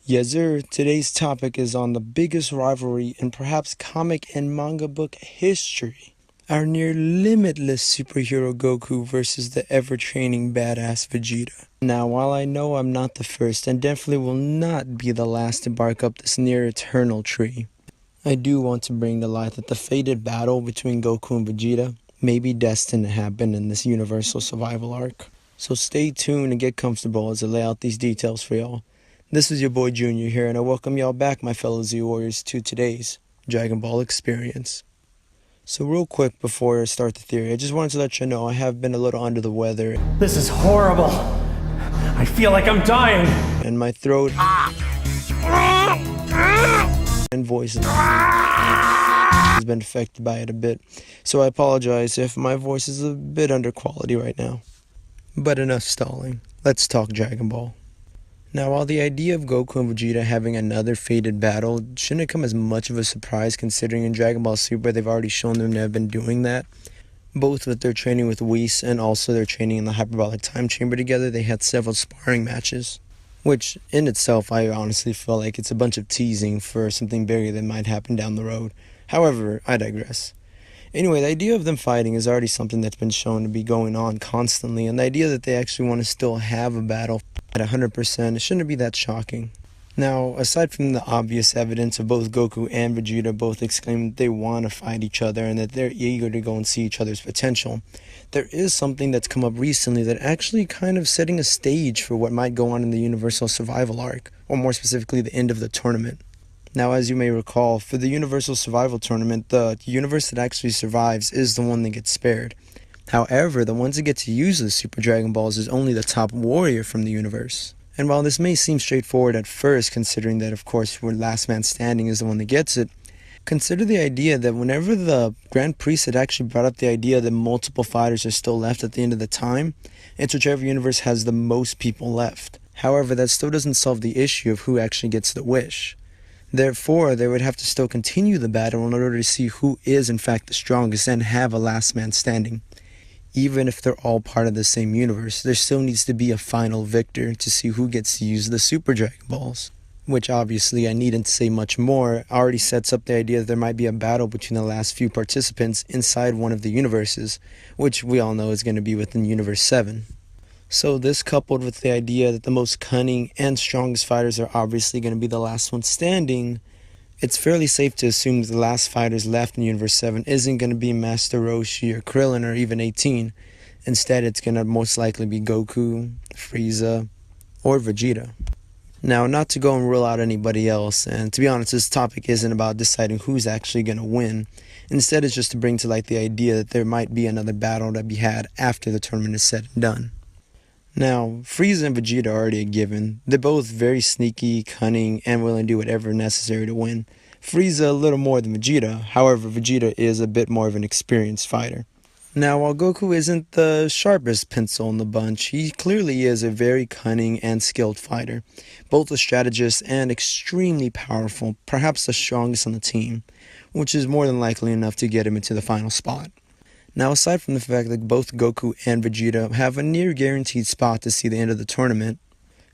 Yes, sir. Today's topic is on the biggest rivalry in perhaps comic and manga book history. Our near limitless superhero Goku versus the ever-training badass Vegeta. Now, while I know I'm not the first and definitely will not be the last to bark up this near eternal tree, I do want to bring to light that the fated battle between Goku and Vegeta may be destined to happen in this universal survival arc. So stay tuned and get comfortable as I lay out these details for y'all. This is your boy Junior here, and I welcome y'all back, my fellow Z Warriors, to today's Dragon Ball experience. So real quick before I start the theory, I just wanted to let you know I have been a little under the weather. This is horrible. I feel like I'm dying. And my throat and voice has been affected by it a bit. So I apologize if my voice is a bit under quality right now. But enough stalling. Let's talk Dragon Ball. Now, while the idea of Goku and Vegeta having another fated battle shouldn't come as much of a surprise considering in Dragon Ball Super they've already shown them to have been doing that, both with their training with Whis and also their training in the Hyperbolic Time Chamber together, they had several sparring matches, which in itself I honestly feel like it's a bunch of teasing for something bigger that might happen down the road. However, I digress. Anyway, the idea of them fighting is already something that's been shown to be going on constantly, and the idea that they actually want to still have a battle at 100%, it shouldn't be that shocking. Now, aside from the obvious evidence of both Goku and Vegeta both exclaiming that they want to fight each other and that they're eager to go and see each other's potential, there is something that's come up recently that actually kind of setting a stage for what might go on in the Universal Survival arc, or more specifically the end of the tournament. Now, as you may recall, for the Universal Survival Tournament, the universe that actually survives is the one that gets spared. However, the ones that get to use the Super Dragon Balls is only the top warrior from the universe. And while this may seem straightforward at first, considering that, of course, where last man standing is the one that gets it, consider the idea that whenever the Grand Priest had actually brought up the idea that multiple fighters are still left at the end of the time, it's whichever universe has the most people left. However, that still doesn't solve the issue of who actually gets the wish. Therefore, they would have to still continue the battle in order to see who is in fact the strongest and have a last man standing. Even if they're all part of the same universe, there still needs to be a final victor to see who gets to use the Super Dragon Balls. Which obviously I needn't say much more, already sets up the idea that there might be a battle between the last few participants inside one of the universes, which we all know is going to be within Universe 7. So this coupled with the idea that the most cunning and strongest fighters are obviously going to be the last ones standing, it's fairly safe to assume that the last fighters left in Universe 7 isn't going to be Master Roshi or Krillin or even 18. Instead, it's going to most likely be Goku, Frieza, or Vegeta. Now, not to go and rule out anybody else, and to be honest, this topic isn't about deciding who's actually going to win. Instead, it's just to bring to light the idea that there might be another battle to be had after the tournament is said and done. Now, Frieza and Vegeta are already a given. They're both very sneaky, cunning, and willing to do whatever necessary to win. Frieza a little more than Vegeta, however, Vegeta is a bit more of an experienced fighter. Now, while Goku isn't the sharpest pencil in the bunch, he clearly is a very cunning and skilled fighter. Both a strategist and extremely powerful, perhaps the strongest on the team, which is more than likely enough to get him into the final spot. Now, aside from the fact that both Goku and Vegeta have a near guaranteed spot to see the end of the tournament,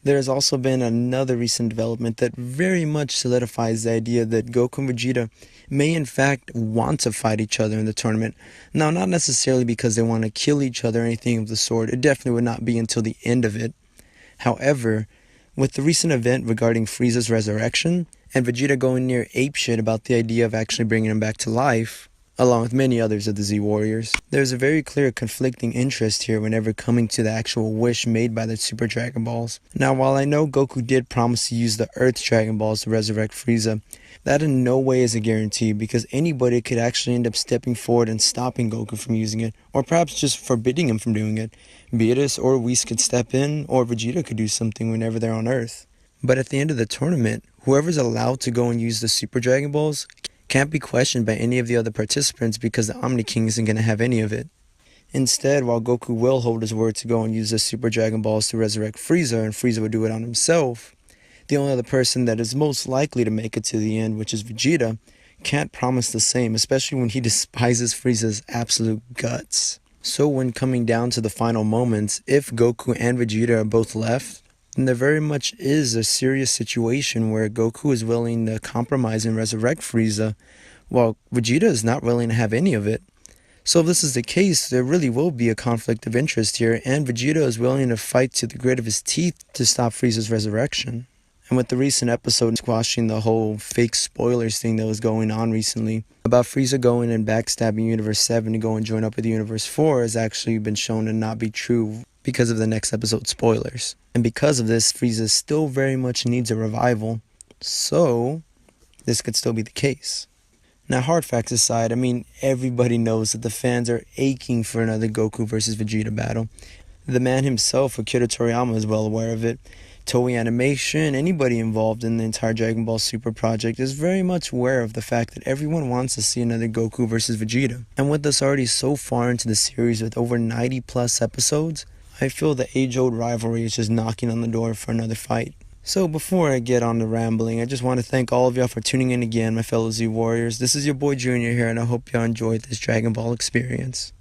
there has also been another recent development that very much solidifies the idea that Goku and Vegeta may in fact want to fight each other in the tournament. Now, not necessarily because they want to kill each other or anything of the sort, it definitely would not be until the end of it. However, with the recent event regarding Frieza's resurrection, and Vegeta going near apeshit about the idea of actually bringing him back to life, along with many others of the Z Warriors, there's a very clear conflicting interest here whenever coming to the actual wish made by the Super Dragon Balls. Now, while I know Goku did promise to use the Earth Dragon Balls to resurrect Frieza, that in no way is a guarantee because anybody could actually end up stepping forward and stopping Goku from using it, or perhaps just forbidding him from doing it. Beerus or Whis could step in, or Vegeta could do something whenever they're on Earth. But at the end of the tournament, whoever's allowed to go and use the Super Dragon Balls can't be questioned by any of the other participants because the Omni King isn't going to have any of it. Instead, while Goku will hold his word to go and use the Super Dragon Balls to resurrect Frieza, and Frieza would do it on himself, the only other person that is most likely to make it to the end, which is Vegeta, can't promise the same, especially when he despises Frieza's absolute guts. So when coming down to the final moments, if Goku and Vegeta are both left, then there very much is a serious situation where Goku is willing to compromise and resurrect Frieza, while Vegeta is not willing to have any of it. So if this is the case, there really will be a conflict of interest here, and Vegeta is willing to fight to the grit of his teeth to stop Frieza's resurrection. And with the recent episode squashing the whole fake spoilers thing that was going on recently, about Frieza going and backstabbing Universe 7 to go and join up with Universe 4 has actually been shown to not be true because of the next episode spoilers. And because of this, Frieza still very much needs a revival, so this could still be the case. Now, hard facts aside, I mean, everybody knows that the fans are aching for another Goku versus Vegeta battle. The man himself, Akira Toriyama, is well aware of it. Toei Animation, anybody involved in the entire Dragon Ball Super project is very much aware of the fact that everyone wants to see another Goku versus Vegeta. And with us already so far into the series with over 90 plus episodes, I feel the age-old rivalry is just knocking on the door for another fight. So before I get on to rambling, I just want to thank all of y'all for tuning in again, my fellow Z Warriors. This is your boy Junior here, and I hope y'all enjoyed this Dragon Ball experience.